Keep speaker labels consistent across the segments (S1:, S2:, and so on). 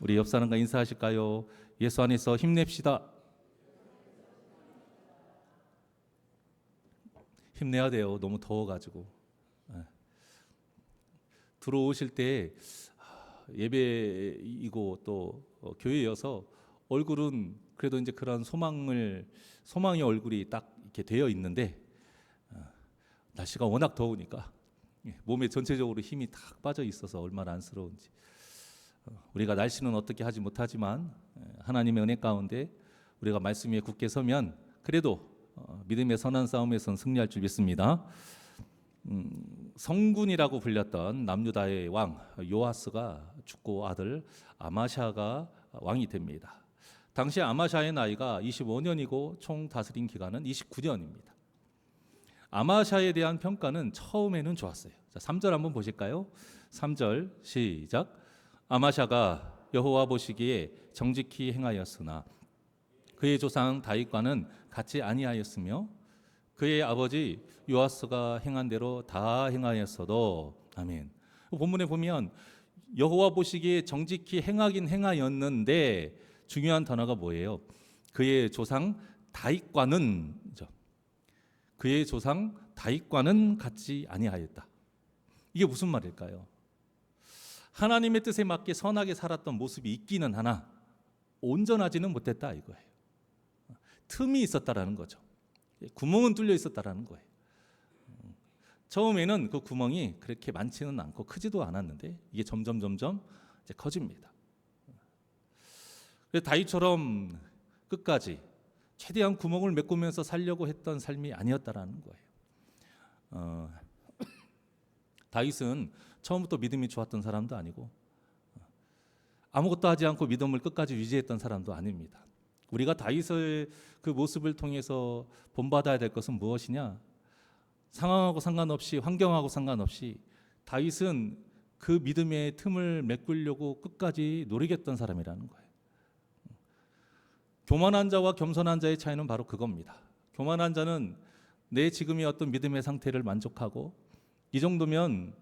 S1: 우리 옆 사람과 인사하실까요? 예수 안에서 힘냅시다. 힘내야 돼요. 너무 더워가지고. 들어오실 때 예배이고 또 교회여서 얼굴은 그래도 이제 그런 소망의 얼굴이 딱 이렇게 되어 있는데 날씨가 워낙 더우니까 몸에 전체적으로 힘이 탁 빠져 있어서 얼마나 안쓰러운지. 우리가 날씨는 어떻게 하지 못하지만 하나님의 은혜 가운데 우리가 말씀 위에 굳게 서면 그래도 믿음의 선한 싸움에선 승리할 줄 믿습니다. 성군이라고 불렸던 남유다의 왕 요아스가 죽고 아들 아마샤가 왕이 됩니다. 당시 아마샤의 나이가 25년이고 총 다스린 기간은 29년입니다. 아마샤에 대한 평가는 처음에는 좋았어요. 자, 3절 한번 보실까요? 3절 시작. 아마샤가 여호와 보시기에 정직히 행하였으나 그의 조상 다윗과는 같이 아니하였으며 그의 아버지 요아스가 행한 대로 다 행하였어도. 아멘. 본문에 보면 여호와 보시기에 정직히 행하긴 행하였는데 중요한 단어가 뭐예요? 그의 조상 다윗과는 같이 아니하였다. 이게 무슨 말일까요? 하나님의 뜻에 맞게 선하게 살았던 모습이 있기는 하나 온전하지는 못했다 이거예요. 틈이 있었다라는 거죠. 구멍은 뚫려 있었다라는 거예요. 처음에는 그 구멍이 그렇게 많지는 않고 크지도 않았는데 이게 점점 이제 커집니다. 그래서 다윗처럼 끝까지 최대한 구멍을 메꾸면서 살려고 했던 삶이 아니었다라는 거예요. 다윗은 처음부터 믿음이 좋았던 사람도 아니고 아무것도 하지 않고 믿음을 끝까지 유지했던 사람도 아닙니다. 우리가 다윗의 그 모습을 통해서 본받아야 될 것은 무엇이냐? 상황하고 상관없이, 환경하고 상관없이 다윗은 그 믿음의 틈을 메꾸려고 끝까지 노리겠던 사람이라는 거예요. 교만한 자와 겸손한 자의 차이는 바로 그겁니다. 교만한 자는 내 지금의 어떤 믿음의 상태를 만족하고 이 정도면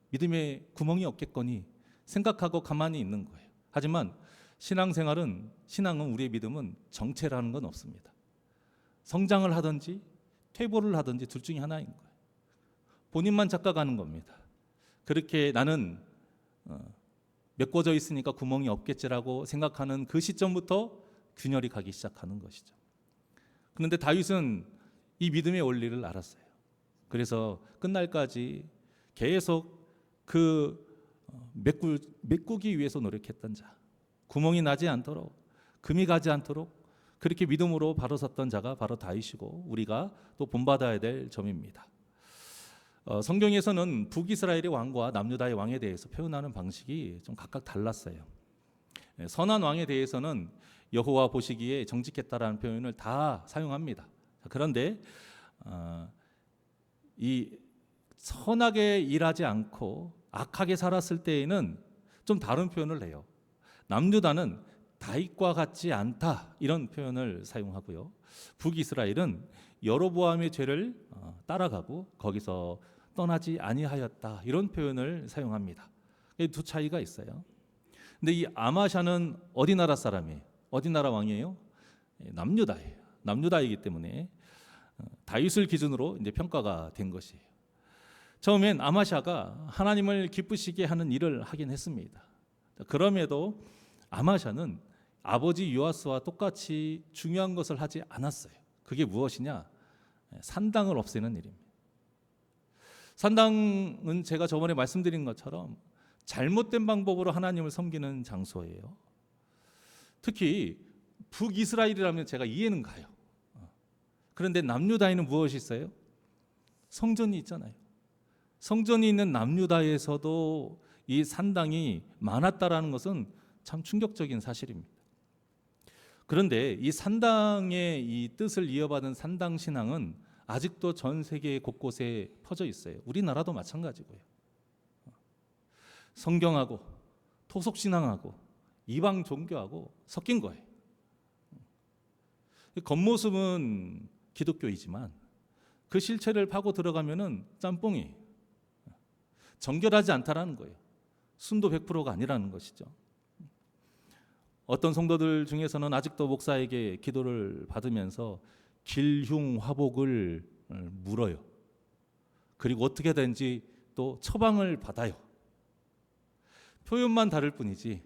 S1: 믿음에 구멍이 없겠거니 생각하고 가만히 있는 거예요. 하지만 신앙은 우리의 믿음은 정체라는 건 없습니다. 성장을 하든지 퇴보를 하든지 둘 중에 하나인 거예요. 본인만 착각하는 겁니다. 그렇게 나는 메꿔져 있으니까 구멍이 없겠지라고 생각하는 그 시점부터 균열이 가기 시작하는 것이죠. 그런데 다윗은 이 믿음의 원리를 알았어요. 그래서 끝날까지 계속 그 메꾸기 위해서 노력했던 자, 구멍이 나지 않도록, 금이 가지 않도록 그렇게 믿음으로 바로 섰던 자가 바로 다윗이고 우리가 또 본받아야 될 점입니다. 성경에서는 북이스라엘의 왕과 남유다의 왕에 대해서 표현하는 방식이 좀 각각 달랐어요. 선한 왕에 대해서는 여호와 보시기에 정직했다라는 표현을 다 사용합니다. 그런데 이 선하게 일하지 않고 악하게 살았을 때에는 좀 다른 표현을 해요. 남유다는 다윗과 같지 않다 이런 표현을 사용하고요. 북이스라엘은 여로보암의 죄를 따라가고 거기서 떠나지 아니하였다 이런 표현을 사용합니다. 두 차이가 있어요. 근데 이 아마샤는 어디 나라 사람이에요? 어디 나라 왕이에요? 남유다예요. 남유다이기 때문에 다윗을 기준으로 이제 평가가 된 것이에요. 처음엔 아마샤가 하나님을 기쁘시게 하는 일을 하긴 했습니다. 그럼에도 아마샤는 아버지 요아스와 똑같이 중요한 것을 하지 않았어요. 그게 무엇이냐? 산당을 없애는 일입니다. 산당은 제가 저번에 말씀드린 것처럼 잘못된 방법으로 하나님을 섬기는 장소예요. 특히 북이스라엘이라면 제가 이해는 가요. 그런데 남유다에는 무엇이 있어요? 성전이 있잖아요. 성전이 있는 남유다에서도 이 산당이 많았다라는 것은 참 충격적인 사실입니다. 그런데 이 산당의 이 뜻을 이어받은 산당 신앙은 아직도 전 세계 곳곳에 퍼져 있어요. 우리나라도 마찬가지고요. 성경하고 토속 신앙하고 이방 종교하고 섞인 거예요. 겉모습은 기독교이지만 그 실체를 파고 들어가면은 짬뽕이 정결하지 않다라는 거예요. 순도 100%가 아니라는 것이죠. 어떤 성도들 중에서는 아직도 목사에게 기도를 받으면서 길흉화복을 물어요. 그리고 어떻게든지 또 처방을 받아요. 표현만 다를 뿐이지,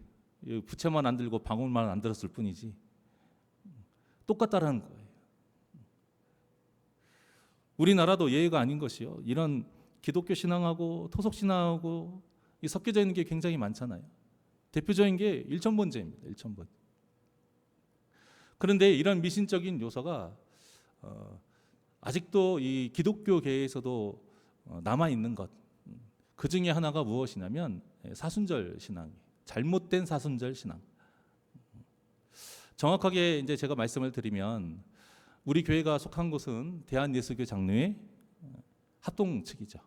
S1: 부채만 안 들고 방울만 안 들었을 뿐이지 똑같다라는 거예요. 우리나라도 예외가 아닌 것이요. 이런 기독교 신앙하고 토속 신앙하고 섞여져 있는 게 굉장히 많잖아요. 대표적인 게 일천번제입니다. 일천번. 그런데 이런 미신적인 요소가 아직도 이 기독교계에서도 남아 있는 것. 그 중에 하나가 무엇이냐면 사순절 신앙, 잘못된 사순절 신앙. 정확하게 이제 제가 말씀을 드리면 우리 교회가 속한 곳은 대한예수교 장로회 합동 측이죠.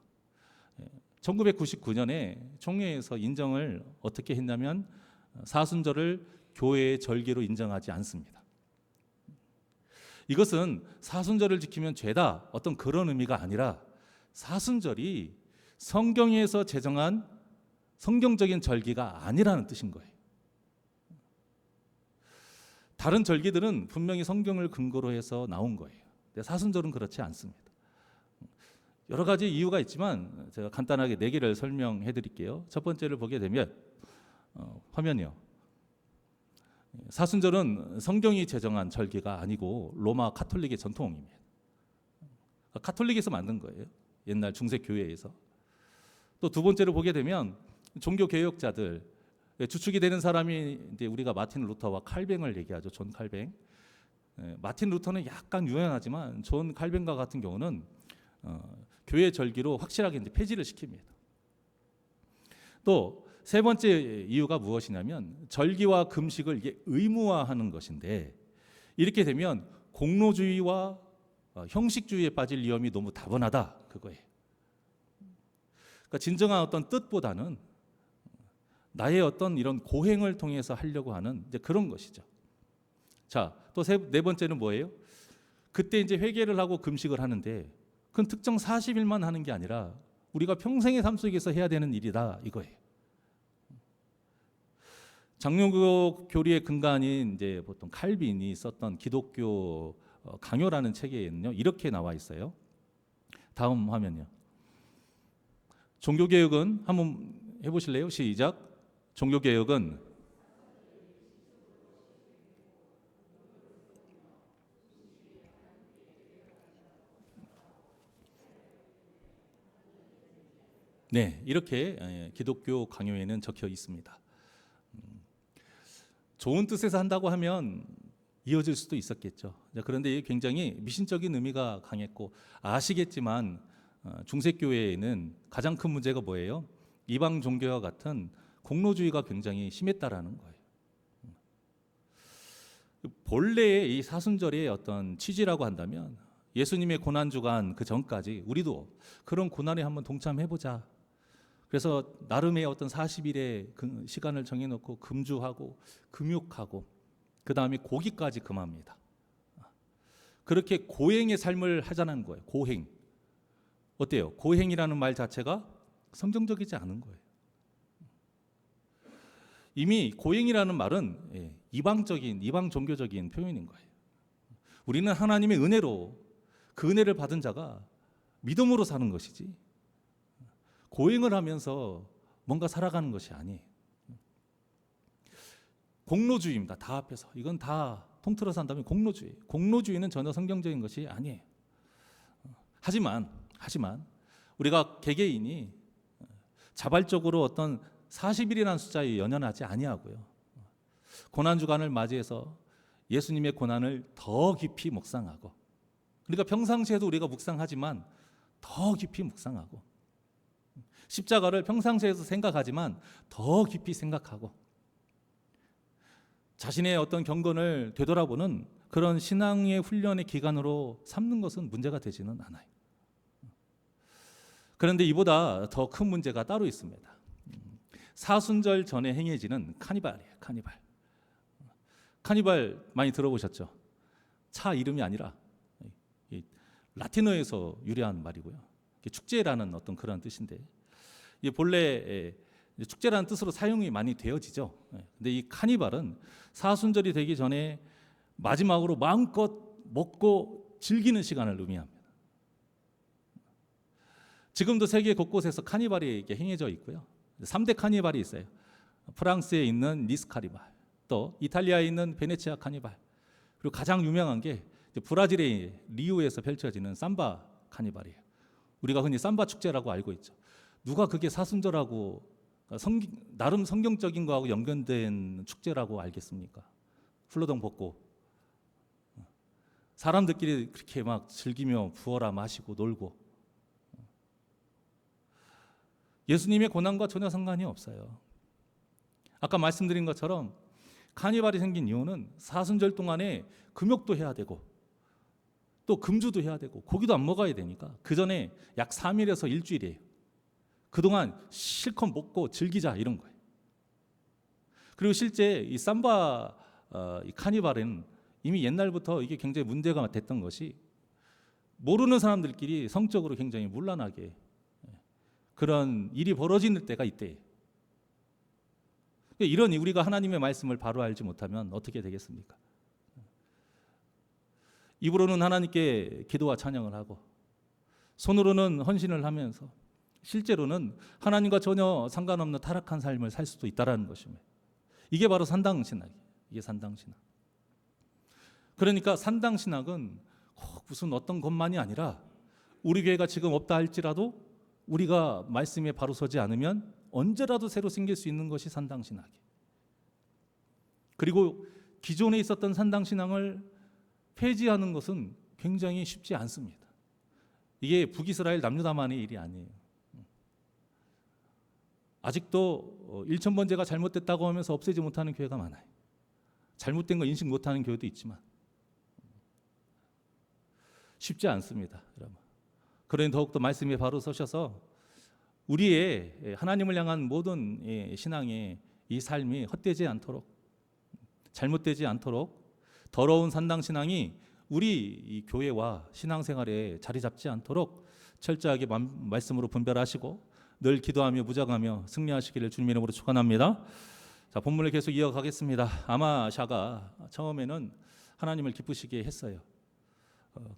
S1: 1999년에 총회에서 인정을 어떻게 했냐면 사순절을 교회의 절기로 인정하지 않습니다. 이것은 사순절을 지키면 죄다 어떤 그런 의미가 아니라 사순절이 성경에서 제정한 성경적인 절기가 아니라는 뜻인 거예요. 다른 절기들은 분명히 성경을 근거로 해서 나온 거예요. 근데 사순절은 그렇지 않습니다. 여러 가지 이유가 있지만 제가 간단하게 4개를 설명해 드릴게요. 첫 번째를 보게 되면 화면이요. 사순절은 성경이 제정한 절기가 아니고 로마 카톨릭의 전통입니다. 카톨릭에서 만든 거예요. 옛날 중세 교회에서. 또 두 번째로 보게 되면 종교 개혁자들 주축이 되는 사람이 이제 우리가 마틴 루터와 칼뱅을 얘기하죠. 존 칼뱅. 마틴 루터는 약간 유연하지만 존 칼뱅과 같은 경우는 교회 절기로 확실하게 이제 폐지를 시킵니다. 또 세 번째 이유가 무엇이냐면 절기와 금식을 이게 의무화하는 것인데 이렇게 되면 공로주의와 형식주의에 빠질 위험이 너무 다분하다 그거예요. 그러니까 진정한 어떤 뜻보다는 나의 어떤 이런 고행을 통해서 하려고 하는 이제 그런 것이죠. 자, 또 네 번째는 뭐예요? 그때 이제 회개를 하고 금식을 하는데 그건 특정 40일만 하는 게 아니라 우리가 평생의 삶 속에서 해야 되는 일이다 이거예요. 장로교 교리의 근간인 이제 보통 칼빈이 썼던 기독교 강요라는 책에는요 이렇게 나와 있어요. 다음 화면요. 종교개혁은 한번 해보실래요? 시작. 종교개혁은 네, 이렇게 기독교 강요에는 적혀 있습니다. 좋은 뜻에서 한다고 하면 이어질 수도 있었겠죠. 그런데 이게 굉장히 미신적인 의미가 강했고 아시겠지만 중세교회에는 가장 큰 문제가 뭐예요? 이방 종교와 같은 공로주의가 굉장히 심했다라는 거예요. 본래의 이 사순절의 어떤 취지라고 한다면 예수님의 고난주간 그 전까지 우리도 그런 고난에 한번 동참해보자. 그래서 나름의 어떤 40일의 그 시간을 정해놓고 금주하고 금욕하고 그 다음에 고기까지 금합니다. 그렇게 고행의 삶을 하자는 거예요. 고행. 어때요? 고행이라는 말 자체가 성경적이지 않은 거예요. 이미 고행이라는 말은 이방적인, 이방 종교적인 표현인 거예요. 우리는 하나님의 은혜로 그 은혜를 받은 자가 믿음으로 사는 것이지 고행을 하면서 뭔가 살아가는 것이 아니에요. 공로주의입니다. 다 합해서. 이건 다 통틀어서 한다면 공로주의. 공로주의는 전혀 성경적인 것이 아니에요. 하지만 우리가 개개인이 자발적으로 어떤 40일이라는 숫자에 연연하지 아니하고요. 고난주간을 맞이해서 예수님의 고난을 더 깊이 묵상하고 그러니까 평상시에도 우리가 묵상하지만 더 깊이 묵상하고 십자가를 평상시에서 생각하지만 더 깊이 생각하고 자신의 어떤 경건을 되돌아보는 그런 신앙의 훈련의 기간으로 삼는 것은 문제가 되지는 않아요. 그런데 이보다 더 큰 문제가 따로 있습니다. 사순절 전에 행해지는 카니발이에요. 카니발. 카니발 많이 들어보셨죠? 차 이름이 아니라 라틴어에서 유래한 말이고요. 축제라는 어떤 그런 뜻인데 본래 축제라는 뜻으로 사용이 많이 되어지죠. 근데 이 카니발은 사순절이 되기 전에 마지막으로 마음껏 먹고 즐기는 시간을 의미합니다. 지금도 세계 곳곳에서 카니발이 이렇게 행해져 있고요. 3대 카니발이 있어요. 프랑스에 있는 니스 카니발, 또 이탈리아에 있는 베네치아 카니발, 그리고 가장 유명한 게 브라질의 리우에서 펼쳐지는 삼바 카니발이에요. 우리가 흔히 삼바 축제라고 알고 있죠. 누가 그게 사순절하고 나름 성경적인 거하고 연관된 축제라고 알겠습니까? 훌러덩 벗고 사람들끼리 그렇게 막 즐기며 부어라 마시고 놀고, 예수님의 고난과 전혀 상관이 없어요. 아까 말씀드린 것처럼 카니발이 생긴 이유는 사순절 동안에 금욕도 해야 되고 또 금주도 해야 되고 고기도 안 먹어야 되니까 그 전에 약 3일에서 일주일이에요. 그동안 실컷 먹고 즐기자 이런 거예요. 그리고 실제 이 삼바 이 카니발은 이미 옛날부터 이게 굉장히 문제가 됐던 것이, 모르는 사람들끼리 성적으로 굉장히 문란하게 그런 일이 벌어지는 때가 이때예요. 이런 우리가 하나님의 말씀을 바로 알지 못하면 어떻게 되겠습니까? 입으로는 하나님께 기도와 찬양을 하고 손으로는 헌신을 하면서 실제로는 하나님과 전혀 상관없는 타락한 삶을 살 수도 있다라는 것입니다. 이게 바로 산당신학이에요. 이게 산당신학. 그러니까 산당신학은 무슨 어떤 것만이 아니라 우리 교회가 지금 없다 할지라도 우리가 말씀에 바로 서지 않으면 언제라도 새로 생길 수 있는 것이 산당신학이에요. 그리고 기존에 있었던 산당신앙을 폐지하는 것은 굉장히 쉽지 않습니다. 이게 북이스라엘 남유다만의 일이 아니에요. 아직도 1000번째가 잘못됐다고 하면서 없애지 못하는 교회가 많아요. 잘못된 거 인식 못하는 교회도 있지만 쉽지 않습니다, 여러분. 그러니 더욱더 말씀에 바로 서셔서 우리의 하나님을 향한 모든 신앙의 이 삶이 헛되지 않도록, 잘못되지 않도록, 더러운 산당신앙이 우리 이 교회와 신앙생활에 자리 잡지 않도록 철저하게 말씀으로 분별하시고 늘 기도하며 무장하며 승리하시기를 주님의 이름으로 축원합니다. 자, 본문을 계속 이어가겠습니다. 아마샤가 처음에는 하나님을 기쁘시게 했어요.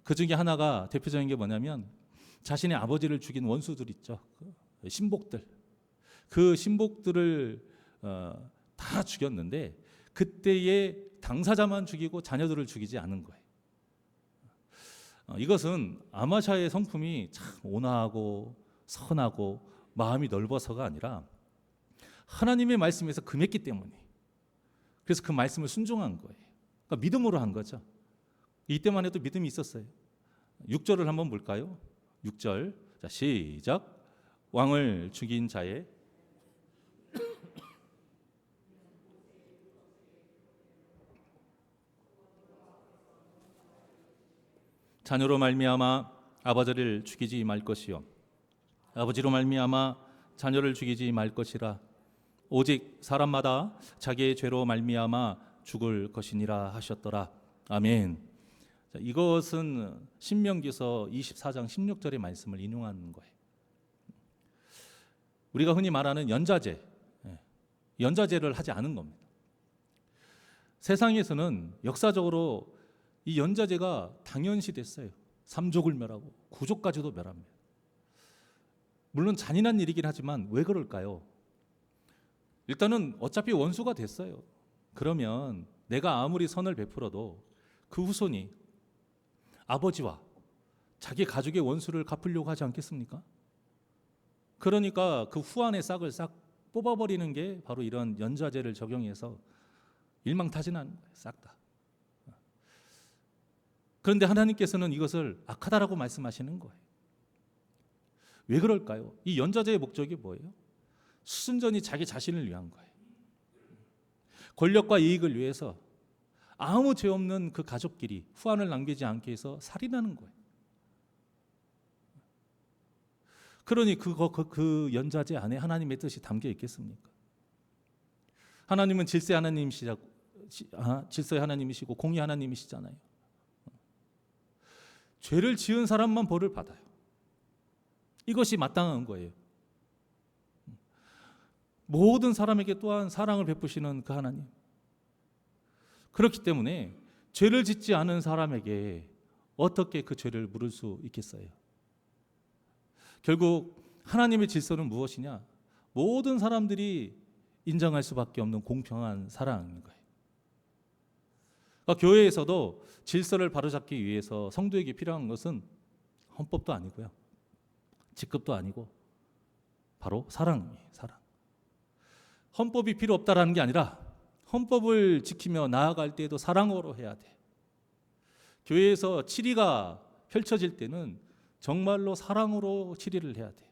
S1: 그 중에 하나가 대표적인 게 뭐냐면 자신의 아버지를 죽인 원수들 있죠. 신복들. 그 신복들을 다 죽였는데 그때의 당사자만 죽이고 자녀들을 죽이지 않은 거예요. 이것은 아마샤의 성품이 참 온화하고 선하고 마음이 넓어서가 아니라 하나님의 말씀에서 금했기 때문에, 그래서 그 말씀을 순종한 거예요. 그러니까 믿음으로 한 거죠. 이때만 해도 믿음이 있었어요. 6절을 한번 볼까요? 6절. 자, 시작. 왕을 죽인 자의 자녀로 말미암아 아버지를 죽이지 말 것이요 아버지로 말미암아 자녀를 죽이지 말 것이라. 오직 사람마다 자기의 죄로 말미암아 죽을 것이니라 하셨더라. 아멘. 자, 이것은 신명기서 24장 16절의 말씀을 인용하는 거예요. 우리가 흔히 말하는 연자제, 연자제를 하지 않은 겁니다. 세상에서는 역사적으로 이 연자제가 당연시 됐어요. 3족을 멸하고 9족까지도 멸합니다. 물론 잔인한 일이긴 하지만 왜 그럴까요? 일단은 어차피 원수가 됐어요. 그러면 내가 아무리 선을 베풀어도 그 후손이 아버지와 자기 가족의 원수를 갚으려고 하지 않겠습니까? 그러니까 그 후안의 싹을 싹 뽑아버리는 게 바로 이런 연좌제를 적용해서 일망타진한 거예요. 싹 다. 그런데 하나님께서는 이것을 악하다라고 말씀하시는 거예요. 왜 그럴까요? 이 연좌제의 목적이 뭐예요? 순전히 자기 자신을 위한 거예요. 권력과 이익을 위해서 아무 죄 없는 그 가족끼리 후환을 남기지 않게 해서 살인하는 거예요. 그러니 그 연좌제 안에 하나님의 뜻이 담겨 있겠습니까? 하나님은 질서의 하나님이시고 공의 하나님이시잖아요. 죄를 지은 사람만 벌을 받아요. 이것이 마땅한 거예요. 모든 사람에게 또한 사랑을 베푸시는 그 하나님. 그렇기 때문에 죄를 짓지 않은 사람에게 어떻게 그 죄를 물을 수 있겠어요? 결국 하나님의 질서는 무엇이냐? 모든 사람들이 인정할 수밖에 없는 공평한 사랑인 거예요. 그러니까 교회에서도 질서를 바로잡기 위해서 성도에게 필요한 것은 헌법도 아니고요, 직급도 아니고 바로 사랑이에요. 사랑. 헌법이 필요 없다라는 게 아니라 헌법을 지키며 나아갈 때에도 사랑으로 해야 돼. 교회에서 치리가 펼쳐질 때는 정말로 사랑으로 치리를 해야 돼.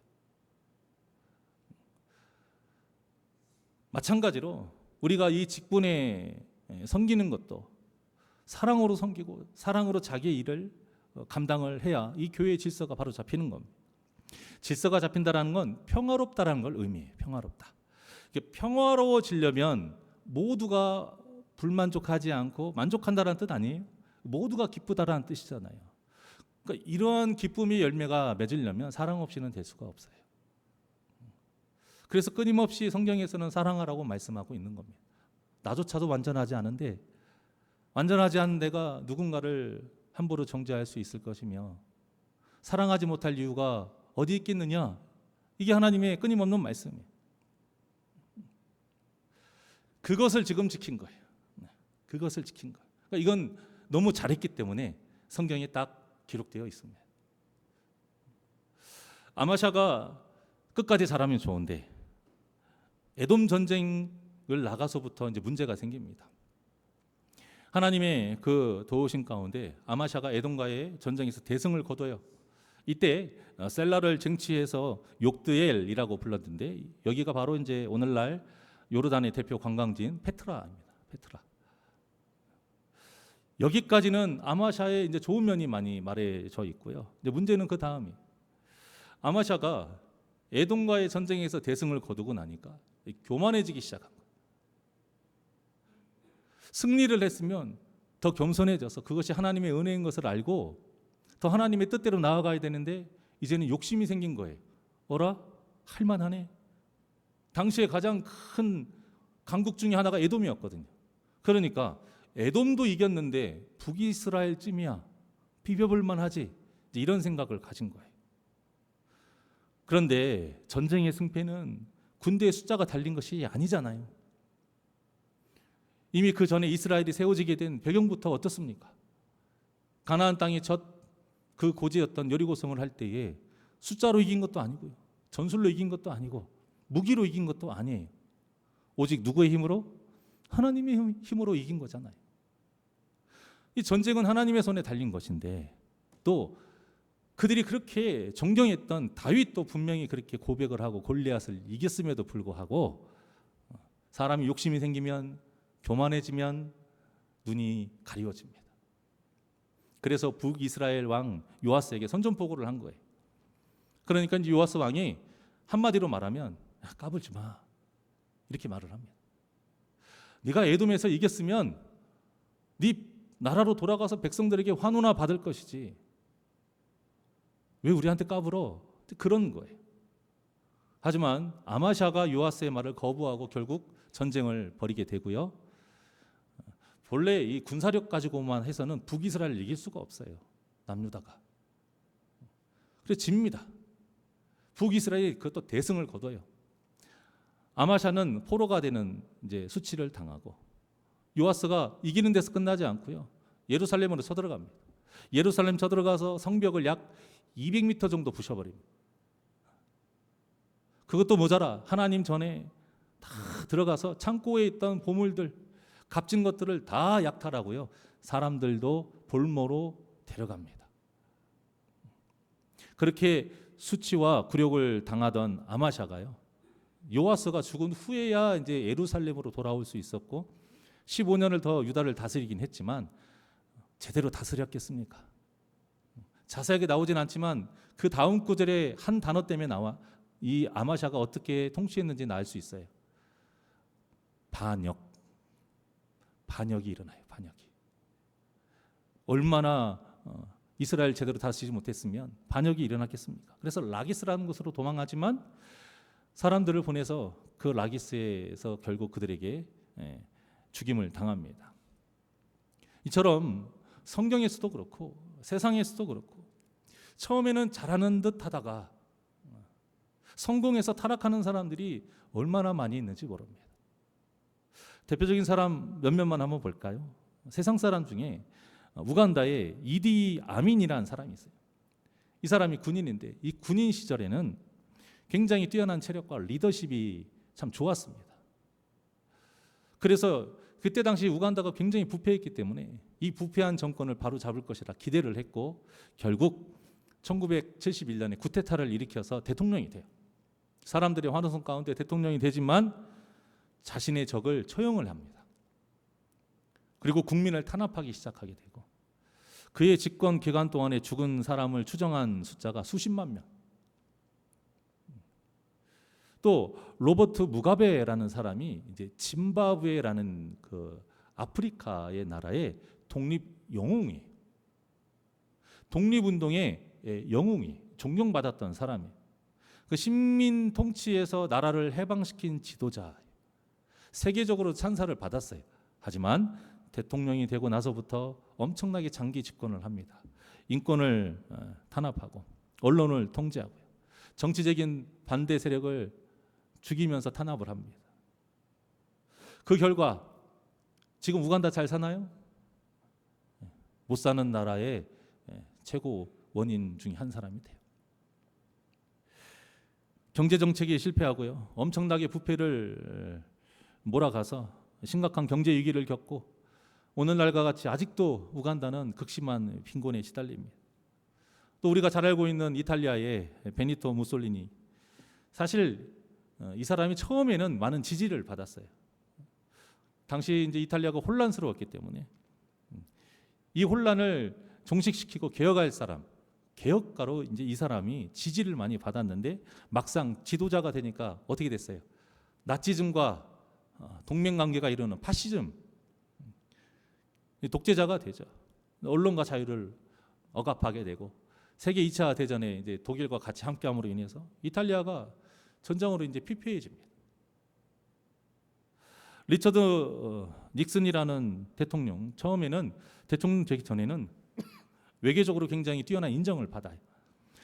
S1: 마찬가지로 우리가 이 직분에 섬기는 것도 사랑으로 섬기고 사랑으로 자기의 일을 감당을 해야 이 교회의 질서가 바로 잡히는 겁니다. 질서가 잡힌다는 건 평화롭다라는 걸 의미해요. 평화롭다. 평화로워지려면 모두가 불만족하지 않고 만족한다는 뜻 아니에요? 모두가 기쁘다라는 뜻이잖아요. 그러니까 이러한 기쁨의 열매가 맺으려면 사랑 없이는 될 수가 없어요. 그래서 끊임없이 성경에서는 사랑하라고 말씀하고 있는 겁니다. 나조차도 완전하지 않은데, 완전하지 않은 내가 누군가를 함부로 정죄할 수 있을 것이며 사랑하지 못할 이유가 어디 있겠느냐? 이게 하나님의 끊임없는 말씀이에요. 그것을 지금 지킨 거예요. 그것을 지킨 거예요. 그러니까 이건 너무 잘했기 때문에 성경에 딱 기록되어 있습니다. 아마샤가 끝까지 잘하면 좋은데 에돔 전쟁을 나가서부터 이제 문제가 생깁니다. 하나님의 그 도우심 가운데 아마샤가 에돔과의 전쟁에서 대승을 거둬요. 이때 셀라를 쟁취해서 욕드엘이라고 불렀는데 여기가 바로 이제 오늘날 요르단의 대표 관광지인 페트라입니다. 페트라. 여기까지는 아마샤의 이제 좋은 면이 많이 말해져 있고요. 이제 문제는 그 다음이, 아마샤가 에돔과의 전쟁에서 대승을 거두고 나니까 교만해지기 시작한 거예요. 승리를 했으면 더 겸손해져서 그것이 하나님의 은혜인 것을 알고 더 하나님의 뜻대로 나아가야 되는데 이제는 욕심이 생긴 거예요. 어라? 할만하네. 당시에 가장 큰 강국 중에 하나가 에돔이었거든요. 그러니까 에돔도 이겼는데 북이스라엘쯤이야, 비벼볼만 하지, 이런 생각을 가진 거예요. 그런데 전쟁의 승패는 군대의 숫자가 달린 것이 아니잖아요. 이미 그 전에 이스라엘이 세워지게 된 배경부터 어떻습니까? 가나안 땅의 그 고지였던 여리고성을 할 때에 숫자로 이긴 것도 아니고요, 전술로 이긴 것도 아니고 무기로 이긴 것도 아니에요. 오직 누구의 힘으로? 하나님의 힘으로 이긴 거잖아요. 이 전쟁은 하나님의 손에 달린 것인데, 또 그들이 그렇게 존경했던 다윗도 분명히 그렇게 고백을 하고 골리앗을 이겼음에도 불구하고 사람이 욕심이 생기면, 교만해지면 눈이 가리워집니다. 그래서 북이스라엘 왕 요아스에게 선전포고를 한 거예요. 그러니까 이제 요아스 왕이 한마디로 말하면 까불지 마, 이렇게 말을 합니다. 네가 에돔에서 이겼으면 네 나라로 돌아가서 백성들에게 환호나 받을 것이지 왜 우리한테 까불어? 그런 거예요. 하지만 아마샤가 요아스의 말을 거부하고 결국 전쟁을 벌이게 되고요. 본래 이 군사력 가지고만 해서는 북이스라엘을 이길 수가 없어요. 남유다가. 그래서 집니다. 북이스라엘이 그것도 대승을 거둬요. 아마샤는 포로가 되는 이제 수치를 당하고, 요아스가 이기는 데서 끝나지 않고요, 예루살렘으로 쳐들어갑니다. 예루살렘 쳐들어가서 성벽을 약 200m 정도 부셔버립니다. 그것도 모자라 하나님 전에 다 들어가서 창고에 있던 보물들, 값진 것들을 다 약탈하고요, 사람들도 볼모로 데려갑니다. 그렇게 수치와 굴욕을 당하던 아마샤가요, 요아스가 죽은 후에야 이제 예루살렘으로 돌아올 수 있었고 15년을 더 유다를 다스리긴 했지만 제대로 다스렸겠습니까? 자세하게 나오진 않지만 그 다음 구절에 한 단어 때문에 나와 이 아마샤가 어떻게 통치했는지는 알 수 있어요. 반역이 일어나요. 반역이. 얼마나 이스라엘 제대로 다스리지 못했으면 반역이 일어났겠습니까? 그래서 라기스라는 곳으로 도망하지만 사람들을 보내서 그 라기스에서 결국 그들에게 죽임을 당합니다. 이처럼 성경에서도 그렇고 세상에서도 그렇고 처음에는 잘하는 듯 하다가 성공해서 타락하는 사람들이 얼마나 많이 있는지 모릅니다. 대표적인 사람 몇몇만 한번 볼까요? 세상 사람 중에 우간다에 이디 아민이라는 사람이 있어요. 이 사람이 군인인데 이 군인 시절에는 굉장히 뛰어난 체력과 리더십이 참 좋았습니다. 그래서 그때 당시 우간다가 굉장히 부패했기 때문에 이 부패한 정권을 바로 잡을 것이라 기대를 했고 결국 1971년에 쿠데타를 일으켜서 대통령이 돼요. 사람들의 환호성 가운데 대통령이 되지만 자신의 적을 처형을 합니다. 그리고 국민을 탄압하기 시작하게 되고 그의 집권 기간 동안에 죽은 사람을 추정한 숫자가 수십만 명. 또 로버트 무가베라는 사람이 이제 짐바브웨라는 그 아프리카의 나라의 독립 영웅이에요. 독립운동의 영웅이 존경받았던 사람이에요. 그 식민 통치에서 나라를 해방시킨 지도자, 세계적으로 찬사를 받았어요. 하지만 대통령이 되고 나서부터 엄청나게 장기 집권을 합니다. 인권을 탄압하고 언론을 통제하고요. 정치적인 반대 세력을 죽이면서 탄압을 합니다. 그 결과 지금 우간다 잘 사나요? 못 사는 나라의 최고 원인 중에 한 사람이 돼요. 경제 정책이 실패하고요. 엄청나게 부패를 몰아가서 심각한 경제 위기를 겪고 오늘날과 같이 아직도 우간다는 극심한 빈곤에 시달립니다. 또 우리가 잘 알고 있는 이탈리아의 베니토 무솔리니, 사실 이 사람이 처음에는 많은 지지를 받았어요. 당시 이제 이탈리아가 혼란스러웠기 때문에 이 혼란을 종식시키고 개혁할 사람, 개혁가로 이제 이 사람이 지지를 많이 받았는데 막상 지도자가 되니까 어떻게 됐어요? 나치즘과 동맹 관계가 이루는 파시즘, 독재자가 되죠. 언론과 자유를 억압하게 되고 세계 2차 대전에 이제 독일과 같이 함께함으로 인해서 이탈리아가 전장으로 이제 피폐해집니다. 리처드 닉슨이라는 대통령, 처음에는 대통령 되기 전에는 외교적으로 굉장히 뛰어난 인정을 받아요.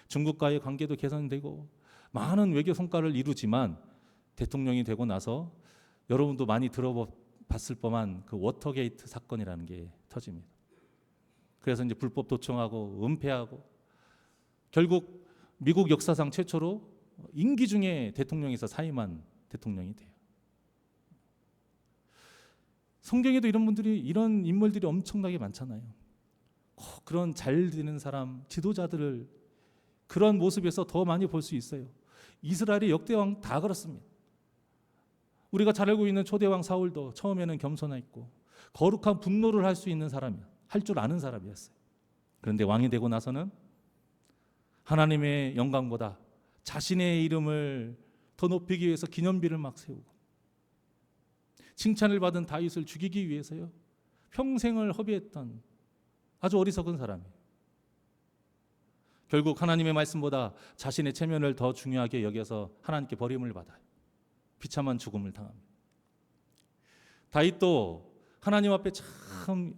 S1: 중국과의 관계도 개선되고 많은 외교 성과를 이루지만 대통령이 되고 나서 여러분도 많이 들어봤을 법한 그 워터게이트 사건이라는 게 터집니다. 그래서 이제 불법 도청하고 은폐하고 결국 미국 역사상 최초로 임기 중에 대통령에서 사임한 대통령이 돼요. 성경에도 이런 분들이, 이런 인물들이 엄청나게 많잖아요. 그런 잘 되는 사람, 지도자들을 그런 모습에서 더 많이 볼 수 있어요. 이스라엘의 역대왕 다 그렇습니다. 우리가 잘 알고 있는 초대왕 사울도 처음에는 겸손했고 거룩한 분노를 할 수 있는 사람이야. 할 줄 아는 사람이었어요. 그런데 왕이 되고 나서는 하나님의 영광보다 자신의 이름을 더 높이기 위해서 기념비를 막 세우고 칭찬을 받은 다윗을 죽이기 위해서요. 평생을 허비했던 아주 어리석은 사람이에요. 결국 하나님의 말씀보다 자신의 체면을 더 중요하게 여겨서 하나님께 버림을 받아요. 비참한 죽음을 당합니다. 다윗도 하나님 앞에 참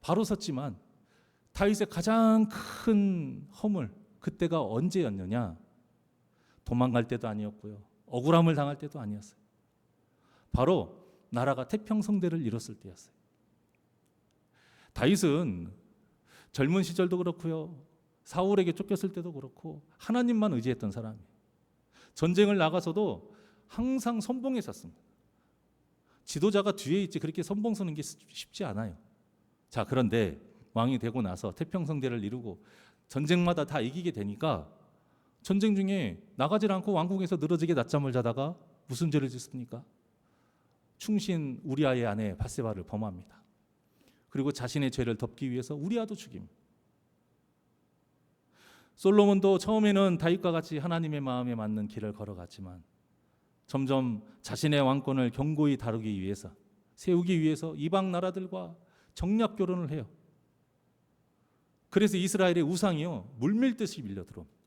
S1: 바로 섰지만 다윗의 가장 큰 허물, 그때가 언제였느냐? 도망갈 때도 아니었고요. 억울함을 당할 때도 아니었어요. 바로 나라가 태평성대를 이뤘을 때였어요. 다윗은 젊은 시절도 그렇고요. 사울에게 쫓겼을 때도 그렇고 하나님만 의지했던 사람이에요. 전쟁을 나가서도 항상 선봉했었습니다. 지도자가 뒤에 있지 그렇게 선봉 서는 게 쉽지 않아요. 자, 그런데 왕이 되고 나서 태평성대를 이루고 전쟁마다 다 이기게 되니까 전쟁 중에 나가질 않고 왕궁에서 늘어지게 낮잠을 자다가 무슨 죄를 짓습니까? 충신 우리아의 아내 바세바를 범합니다. 그리고 자신의 죄를 덮기 위해서 우리아도 죽입니다. 솔로몬도 처음에는 다윗과 같이 하나님의 마음에 맞는 길을 걸어갔지만 점점 자신의 왕권을 견고히 다루기 위해서, 세우기 위해서 이방 나라들과 정략 결혼을 해요. 그래서 이스라엘의 우상이요 물밀듯이 밀려 들어옵니다.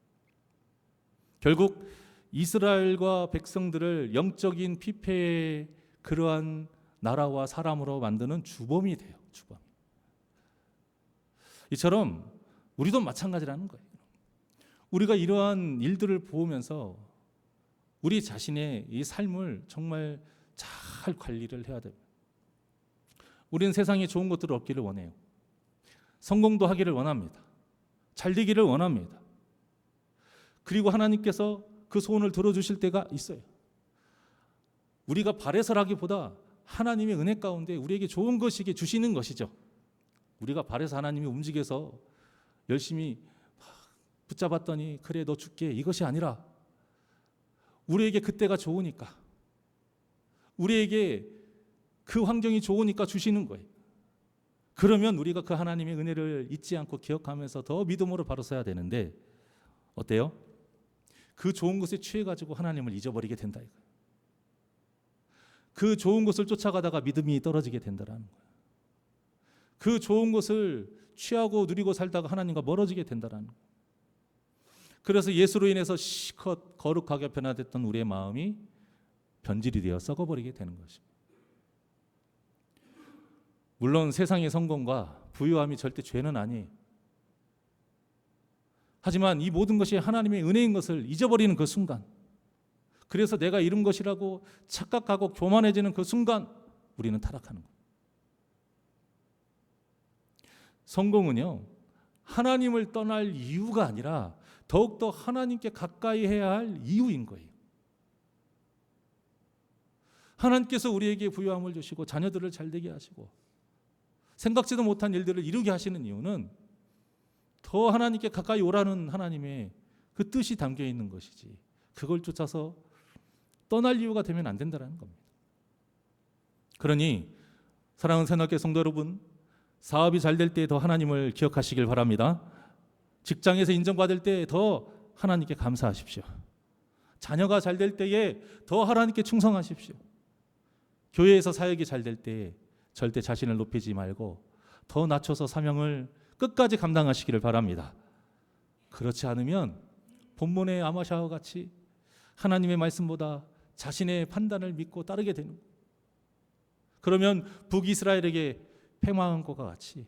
S1: 결국 이스라엘과 백성들을 영적인 피폐의 그러한 나라와 사람으로 만드는 주범이 돼요. 주범. 이처럼 우리도 마찬가지라는 거예요. 우리가 이러한 일들을 보면서 우리 자신의 이 삶을 정말 잘 관리를 해야 됩니다. 우리는 세상에 좋은 것들을 얻기를 원해요. 성공도 하기를 원합니다. 잘 되기를 원합니다. 그리고 하나님께서 그 소원을 들어주실 때가 있어요. 우리가 바래서라기보다 하나님의 은혜 가운데 우리에게 좋은 것이게 주시는 것이죠. 우리가 바래서 하나님이 움직여서 열심히 붙잡았더니 그래 너 줄게 이것이 아니라 우리에게 그때가 좋으니까, 우리에게 그 환경이 좋으니까 주시는 거예요. 그러면 우리가 그 하나님의 은혜를 잊지 않고 기억하면서 더 믿음으로 바로 서야 되는데 어때요? 그 좋은 것에 취해가지고 하나님을 잊어버리게 된다 이거예요. 그 좋은 것을 쫓아가다가 믿음이 떨어지게 된다라는 거예요. 그 좋은 것을 취하고 누리고 살다가 하나님과 멀어지게 된다라는 거예요. 그래서 예수로 인해서 시컷 거룩하게 변화됐던 우리의 마음이 변질이 되어 썩어버리게 되는 것입니다. 물론 세상의 성공과 부유함이 절대 죄는 아니에요. 하지만 이 모든 것이 하나님의 은혜인 것을 잊어버리는 그 순간, 그래서 내가 이룬 것이라고 착각하고 교만해지는 그 순간 우리는 타락하는 거예요. 성공은요, 하나님을 떠날 이유가 아니라 더욱더 하나님께 가까이 해야 할 이유인 거예요. 하나님께서 우리에게 부유함을 주시고 자녀들을 잘되게 하시고 생각지도 못한 일들을 이루게 하시는 이유는 더 하나님께 가까이 오라는 하나님의 그 뜻이 담겨 있는 것이지, 그걸 쫓아서 떠날 이유가 되면 안 된다는 겁니다. 그러니 사랑하는 새날개 성도 여러분, 사업이 잘 될 때 더 하나님을 기억하시길 바랍니다. 직장에서 인정받을 때 더 하나님께 감사하십시오. 자녀가 잘 될 때에 더 하나님께 충성하십시오. 교회에서 사역이 잘 될 때 절대 자신을 높이지 말고 더 낮춰서 사명을 끝까지 감당하시기를 바랍니다. 그렇지 않으면 본문의 아마샤와 같이 하나님의 말씀보다 자신의 판단을 믿고 따르게 되는 거예요. 그러면 북이스라엘에게 패망한 것과 같이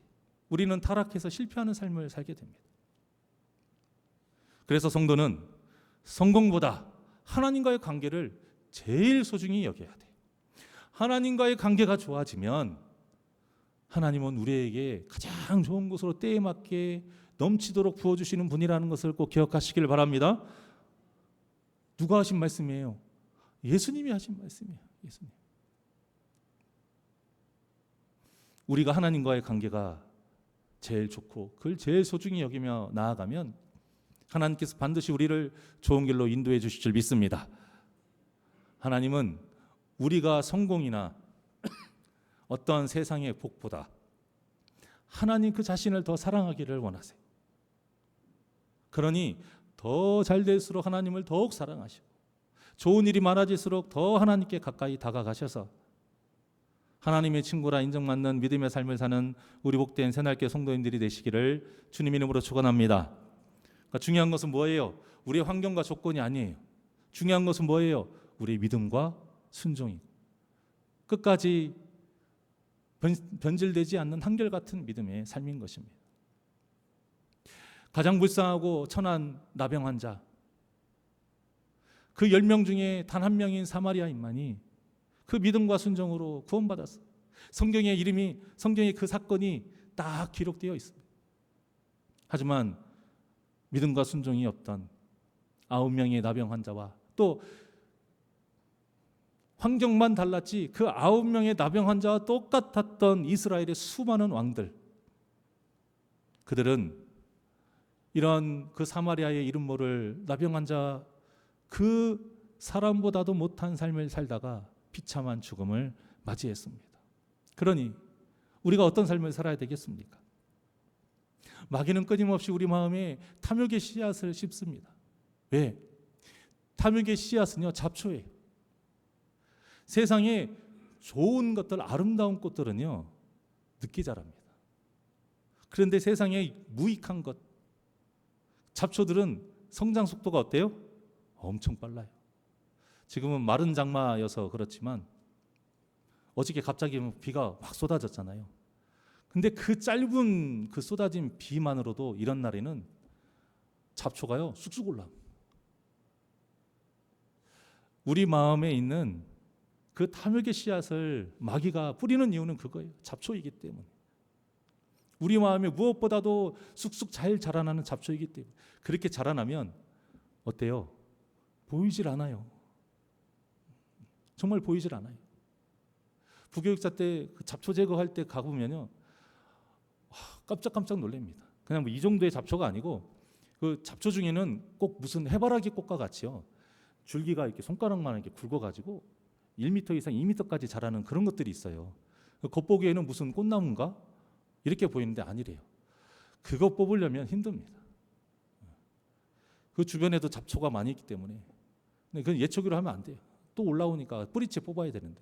S1: 우리는 타락해서 실패하는 삶을 살게 됩니다. 그래서 성도는 성공보다 하나님과의 관계를 제일 소중히 여겨야 돼요. 하나님과의 관계가 좋아지면 하나님은 우리에게 가장 좋은 것으로 때에 맞게 넘치도록 부어주시는 분이라는 것을 꼭 기억하시길 바랍니다. 누가 하신 말씀이에요? 예수님이 하신 말씀이에요. 예수님. 우리가 하나님과의 관계가 제일 좋고 그걸 제일 소중히 여기며 나아가면 하나님께서 반드시 우리를 좋은 길로 인도해 주실 줄 믿습니다. 하나님은 우리가 성공이나 어떤 세상의 복보다 하나님 그 자신을 더 사랑하기를 원하세요. 그러니 더 잘 될수록 하나님을 더욱 사랑하시고 좋은 일이 많아질수록 더 하나님께 가까이 다가가셔서 하나님의 친구라 인정받는 믿음의 삶을 사는 우리 복된 새날개 성도님들이 되시기를 주님 이름으로 축원합니다. 그러니까 중요한 것은 뭐예요? 우리의 환경과 조건이 아니에요. 중요한 것은 뭐예요? 우리의 믿음과 순종이고 끝까지 변질되지 않는 한결같은 믿음의 삶인 것입니다. 가장 불쌍하고 천한 나병 환자, 그 10명 중에 단 한 명인 사마리아인만이 그 믿음과 순종으로 구원받았어요. 성경에 그 사건이 딱 기록되어 있습니다. 하지만 믿음과 순종이 없던 9명의 나병 환자와 또 환경만 달랐지 그 9명의 나병 환자와 똑같았던 이스라엘의 수많은 왕들, 그들은 이런 그 사마리아의 이름 모를 나병 환자 그 사람보다도 못한 삶을 살다가 비참한 죽음을 맞이했습니다. 그러니 우리가 어떤 삶을 살아야 되겠습니까? 마귀는 끊임없이 우리 마음에 탐욕의 씨앗을 씹습니다. 왜? 탐욕의 씨앗은요, 잡초예요. 세상에 좋은 것들, 아름다운 꽃들은요 늦게 자랍니다. 그런데 세상에 무익한 것, 잡초들은 성장 속도가 어때요? 엄청 빨라요. 지금은 마른 장마여서 그렇지만 어저께 갑자기 비가 확 쏟아졌잖아요. 근데 그 짧은 그 쏟아진 비만으로도 이런 날에는 잡초가요 쑥쑥 올라. 우리 마음에 있는 그 탐욕의 씨앗을 마귀가 뿌리는 이유는 그거예요. 잡초이기 때문에. 우리 마음에 무엇보다도 쑥쑥 잘 자라나는 잡초이기 때문에. 그렇게 자라나면 어때요? 보이질 않아요. 정말 보이질 않아요. 부교육자 때 그 잡초 제거할 때 가보면요, 깜짝깜짝 놀랍니다. 그냥 뭐 이 정도의 잡초가 아니고 그 잡초 중에는 꼭 무슨 해바라기 꽃과 같이요, 줄기가 이렇게 손가락만 이렇게 굵어가지고 1m 이상 2m까지 자라는 그런 것들이 있어요. 겉보기에는 무슨 꽃나무인가 이렇게 보이는데 아니래요. 그거 뽑으려면 힘듭니다. 그 주변에도 잡초가 많이 있기 때문에. 근데 그건 예초기로 하면 안 돼요. 또 올라오니까 뿌리째 뽑아야 되는데,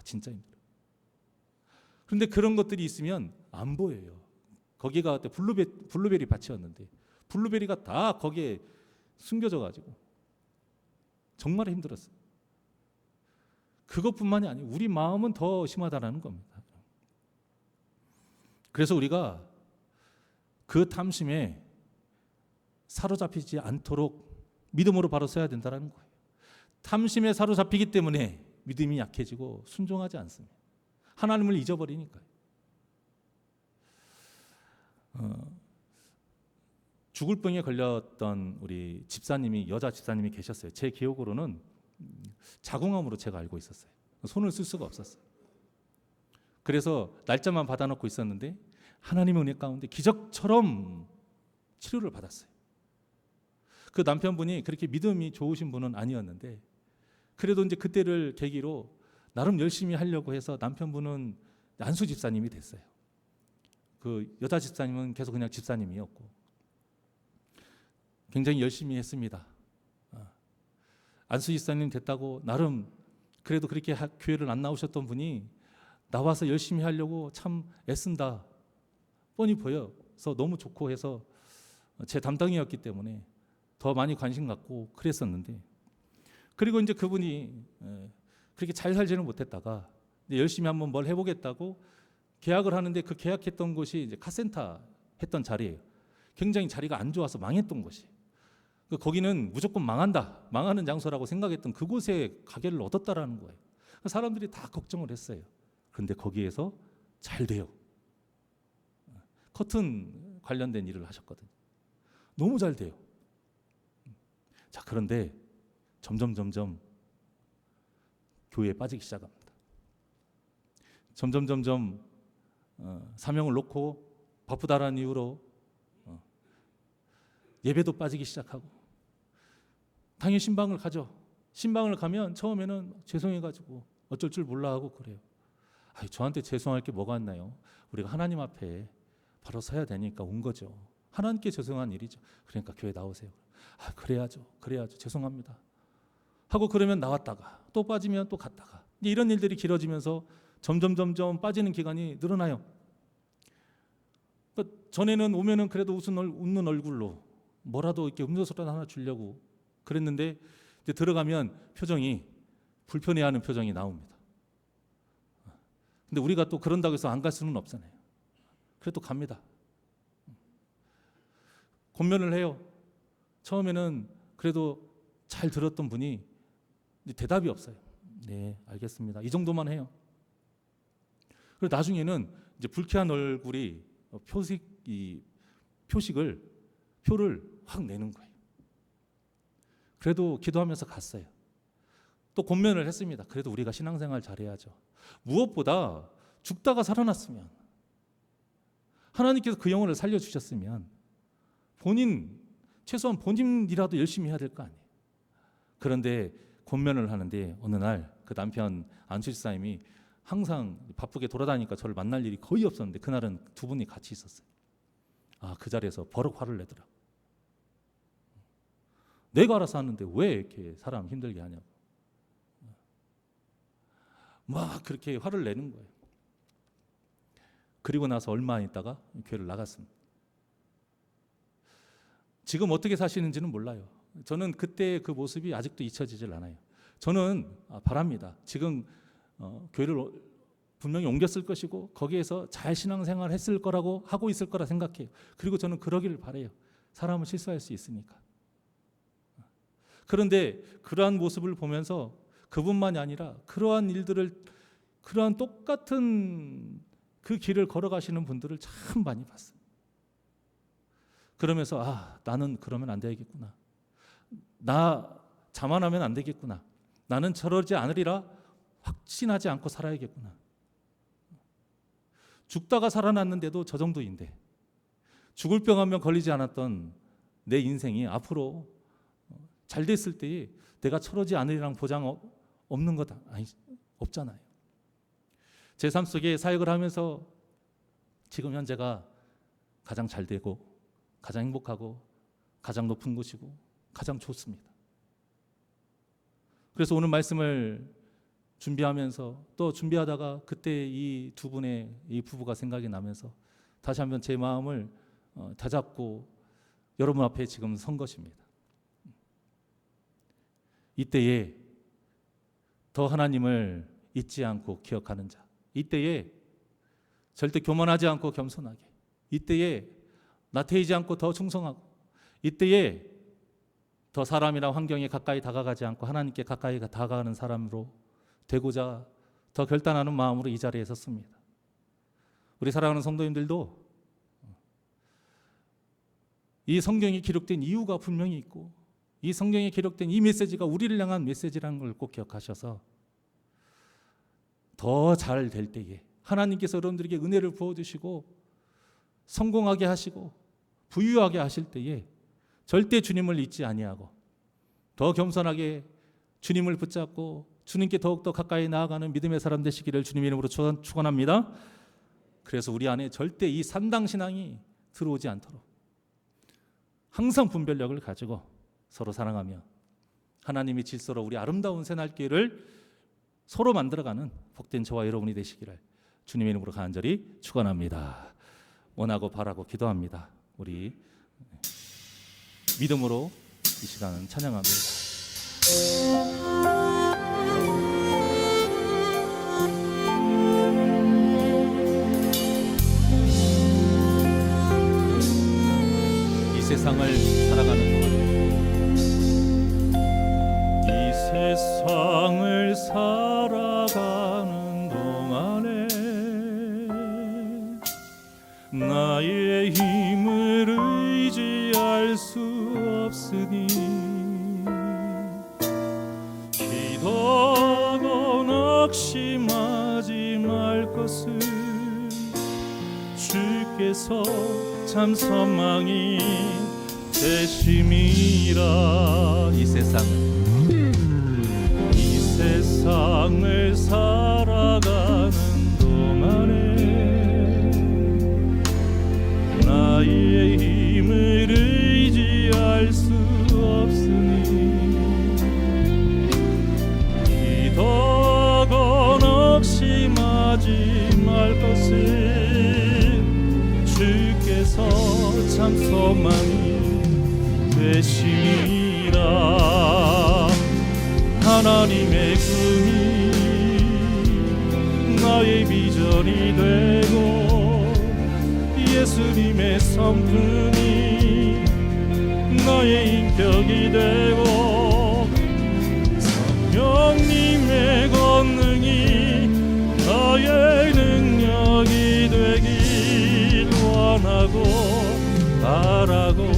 S1: 진짜 힘들어요. 그런데 그런 것들이 있으면 안 보여요. 거기가 그때 블루베리 밭이었는데 블루베리가 다 거기에 숨겨져 가지고 정말 힘들었어요. 그것뿐만이 아니에요. 우리 마음은 더 심하다라는 겁니다. 그래서 우리가 그 탐심에 사로잡히지 않도록 믿음으로 바로 서야 된다는 거예요. 탐심에 사로잡히기 때문에 믿음이 약해지고 순종하지 않습니다. 하나님을 잊어버리니까요. 죽을 병에 걸렸던 우리 집사님이, 여자 집사님이 계셨어요. 제 기억으로는 자궁암으로 제가 알고 있었어요. 손을 쓸 수가 없었어요. 그래서 날짜만 받아놓고 있었는데 하나님의 은혜 가운데 기적처럼 치료를 받았어요. 그 남편분이 그렇게 믿음이 좋으신 분은 아니었는데 그래도 이제 그때를 계기로 나름 열심히 하려고 해서 남편분은 안수 집사님이 됐어요. 그 여자 집사님은 계속 그냥 집사님이었고 굉장히 열심히 했습니다. 안수 집사님 됐다고 나름 그래도 그렇게 교회를 안 나오셨던 분이 나와서 열심히 하려고 참 애쓴다 뻔히 보여서 너무 좋고 해서 제 담당이었기 때문에 더 많이 관심 갖고 그랬었는데, 그리고 이제 그분이 그렇게 잘 살지는 못했다가 열심히 한번 뭘 해보겠다고 계약을 하는데 그 계약했던 곳이 이제 카센터 했던 자리예요. 굉장히 자리가 안 좋아서 망했던 곳이. 거기는 무조건 망한다, 망하는 장소라고 생각했던 그곳에 가게를 얻었다라는 거예요. 사람들이 다 걱정을 했어요. 그런데 거기에서 잘 돼요. 커튼 관련된 일을 하셨거든요. 너무 잘 돼요. 자, 그런데 점점 교회에 빠지기 시작합니다. 점점 사명을 놓고 바쁘다라는 이유로 예배도 빠지기 시작하고, 당연히 신방을 가죠. 신방을 가면 처음에는 죄송해가지고 어쩔 줄 몰라 하고 그래요. 저한테 죄송할 게 뭐가 있나요? 우리가 하나님 앞에 바로 서야 되니까 온 거죠. 하나님께 죄송한 일이죠. 그러니까 교회 나오세요. 그래야죠. 죄송합니다 하고 그러면 나왔다가 또 빠지면 또 갔다가, 이런 일들이 길어지면서 점점 빠지는 기간이 늘어나요. 그러니까 전에는 오면은 그래도 웃는 얼굴로 뭐라도 이렇게 음료수라도 하나 주려고 그랬는데 이제 들어가면 표정이 불편해하는 표정이 나옵니다. 근데 우리가 또 그런다고 해서 안 갈 수는 없잖아요. 그래도 갑니다. 권면을 해요. 처음에는 그래도 잘 들었던 분이 대답이 없어요. 네, 알겠습니다. 이 정도만 해요. 그리고 나중에는 이제 불쾌한 얼굴이 표를 확 내는 거예요. 그래도 기도하면서 갔어요. 또 권면을 했습니다. 그래도 우리가 신앙생활 잘해야죠. 무엇보다 죽다가 살아났으면, 하나님께서 그 영혼을 살려주셨으면 최소한 본인이라도 열심히 해야 될 거 아니에요. 그런데 권면을 하는데 어느 날 그 남편 안수 집사님이 항상 바쁘게 돌아다니니까 저를 만날 일이 거의 없었는데 그날은 두 분이 같이 있었어요. 그 자리에서 버럭 화를 내더라고. 내가 알아서 하는데 왜 이렇게 사람 힘들게 하냐고. 막 그렇게 화를 내는 거예요. 그리고 나서 얼마 있다가 교회를 나갔습니다. 지금 어떻게 사시는지는 몰라요. 저는 그때 그 모습이 아직도 잊혀지질 않아요. 저는 바랍니다. 지금 교회를 분명히 옮겼을 것이고 거기에서 잘 신앙생활을 했을 거라고 하고 있을 거라 생각해요. 그리고 저는 그러기를 바라요. 사람은 실수할 수 있으니까. 그런데 그러한 모습을 보면서 그분만이 아니라 그러한 일들을, 그러한 똑같은 그 길을 걸어가시는 분들을 참 많이 봤어요. 그러면서 나는 그러면 안 되겠구나. 나 자만하면 안 되겠구나. 나는 저러지 않으리라 확신하지 않고 살아야겠구나. 죽다가 살아났는데도 저 정도인데, 죽을 병 한 명 걸리지 않았던 내 인생이 앞으로 잘 됐을 때에 내가 저러지 않으리랑 보장 없는 것 없잖아요. 제 삶 속에 사역을 하면서 지금 현재가 가장 잘 되고 가장 행복하고 가장 높은 곳이고 가장 좋습니다. 그래서 오늘 말씀을 준비하면서 또 준비하다가 그때 이 두 분의 이 부부가 생각이 나면서 다시 한번 제 마음을 다잡고 여러분 앞에 지금 선 것입니다. 이때에 더 하나님을 잊지 않고 기억하는 자, 이때에 절대 교만하지 않고 겸손하게, 이때에 나태해지지 않고 더 충성하고, 이때에 더 사람이나 환경에 가까이 다가가지 않고 하나님께 가까이 다가가는 사람으로 되고자 더 결단하는 마음으로 이 자리에 섰습니다. 우리 사랑하는 성도님들도 이 성경이 기록된 이유가 분명히 있고, 이 성경에 기록된 이 메시지가 우리를 향한 메시지라는 걸 꼭 기억하셔서 더 잘 될 때에 하나님께서 여러분들에게 은혜를 부어주시고 성공하게 하시고 부유하게 하실 때에 절대 주님을 잊지 아니하고 더 겸손하게 주님을 붙잡고 주님께 더욱더 가까이 나아가는 믿음의 사람 되시기를 주님의 이름으로 축원합니다. 그래서 우리 안에 절대 이 산당신앙이 들어오지 않도록 항상 분별력을 가지고 서로 사랑하며 하나님의 질서로 우리 아름다운 새날개를 서로 만들어가는 복된 저와 여러분이 되시기를 주님의 이름으로 간절히 축원합니다. 원하고 바라고 기도합니다. 우리 믿음으로 이 시간은 찬양합니다. 이 세상을 살아가는 동안, 이 세상을 살아가는 동안에 나의 힘을 의지할 수 없으니 기도하고 낙심하지 말 것은 주께서 참 소망이 되심이라. 이 세상을 살아가는 동안에 나의 힘을 의지할 수 없으니 기도하고 낙심하지 말 것은 주께서 참 소망이 되심이라. 하나님의 꿈이 나의 비전이 되고 예수님의 성품이 나의 인격이 되고 성령님의 권능이 나의 능력이 되길 원하고 바라고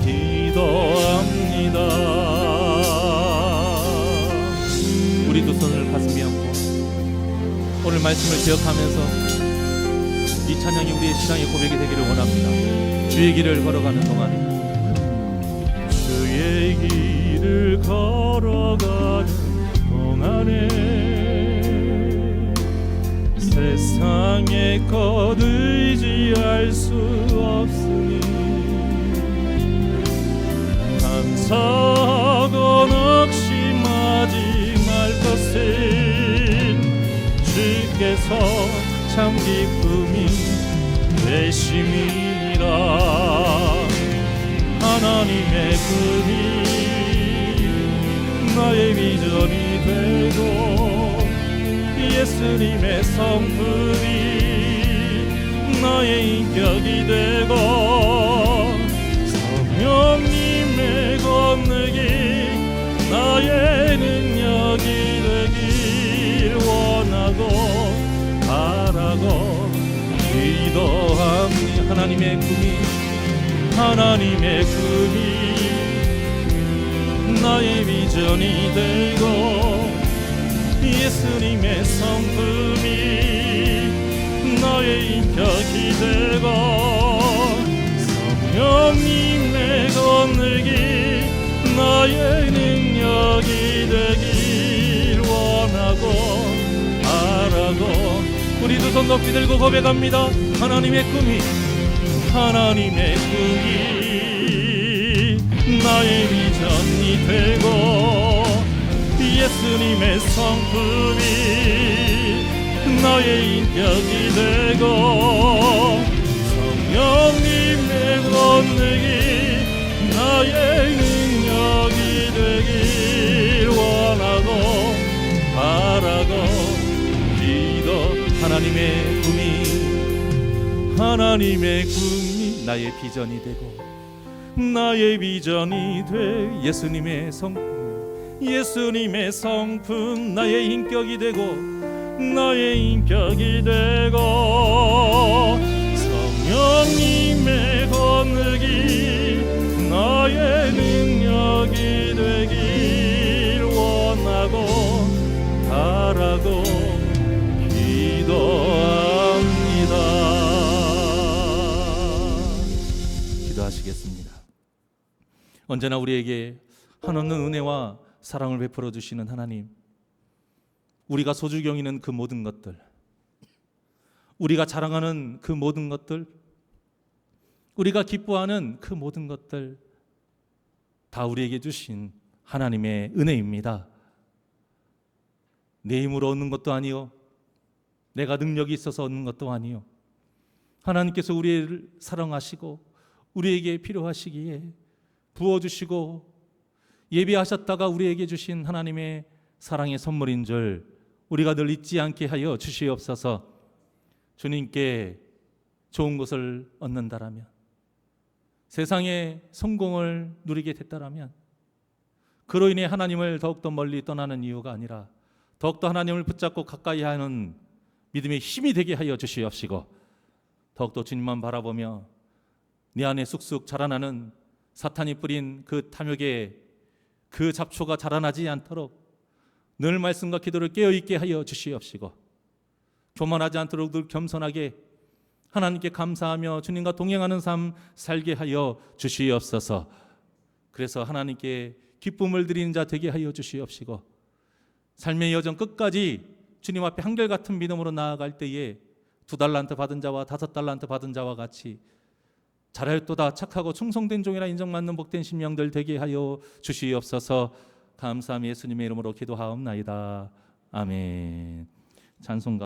S1: 기도합니다. 우리 두 손을 가슴에 얹고 오늘 말씀을 기억하면서 이 찬양이 우리의 신앙의 고백이 되기를 원합니다. 주의 길을 걸어가는 동안에, 주의 길을 걸어가는 동안에 세상의 것 의지할 수 없으니 감사하고 낙심하지 말 것은 주께서 참 기쁨이 되심이라. 하나님의 꿈이 나의 비전이 되고 예수님의 성품이 나의 인격이 되고 성령님의 권능이 나의 능력이 되길 원하고 바라고 기도합니다. 하나님의 꿈이 나의 비전이 되고 예수님의 성품이 나의 인격이 되고 성령님의 권능이 나의 능력이 되길 원하고 바라고 우리 두 손 높이 들고 고백합니다. 하나님의 꿈이 나의 비전이 되고 예수님의 성품이 나의 인격이 되고 성령님의 권능이 나의 능력이 되길 원하고 바라고 기도 하나님의 꿈이 나의 비전이 되고 나의 비전이 돼 예수님의 성품 나의 인격이 되고 성령님의 권능이 나의 능력이 되길 원하고 바라고 기도합니다. 기도하시겠습니다. 언제나 우리에게 한없는 은혜와 사랑을 베풀어 주시는 하나님, 우리가 소중히 여기는 그 모든 것들, 우리가 자랑하는 그 모든 것들, 우리가 기뻐하는 그 모든 것들 다 우리에게 주신 하나님의 은혜입니다. 내 힘으로 얻는 것도 아니요, 내가 능력이 있어서 얻는 것도 아니요, 하나님께서 우리를 사랑하시고 우리에게 필요하시기에 부어주시고 예비하셨다가 우리에게 주신 하나님의 사랑의 선물인 줄 우리가 늘 잊지 않게 하여 주시옵소서. 주님께 좋은 것을 얻는다라면, 세상의 성공을 누리게 됐다라면, 그로 인해 하나님을 더욱더 멀리 떠나는 이유가 아니라 더욱더 하나님을 붙잡고 가까이 하는 믿음의 힘이 되게 하여 주시옵시고, 더욱더 주님만 바라보며 내 안에 쑥쑥 자라나는 사탄이 뿌린 그 탐욕의 그 잡초가 자라나지 않도록 늘 말씀과 기도를 깨어있게 하여 주시옵시고, 교만하지 않도록 늘 겸손하게 하나님께 감사하며 주님과 동행하는 삶 살게 하여 주시옵소서. 그래서 하나님께 기쁨을 드리는 자 되게 하여 주시옵시고, 삶의 여정 끝까지 주님 앞에 한결같은 믿음으로 나아갈 때에 2달란트 받은 자와 5달란트 받은 자와 같이 잘하였도다 착하고 충성된 종이라 인정받는 복된 심령들 되게 하여 주시옵소서. 감사함이 예수님의 이름으로 기도하옵나이다. 아멘. 찬송가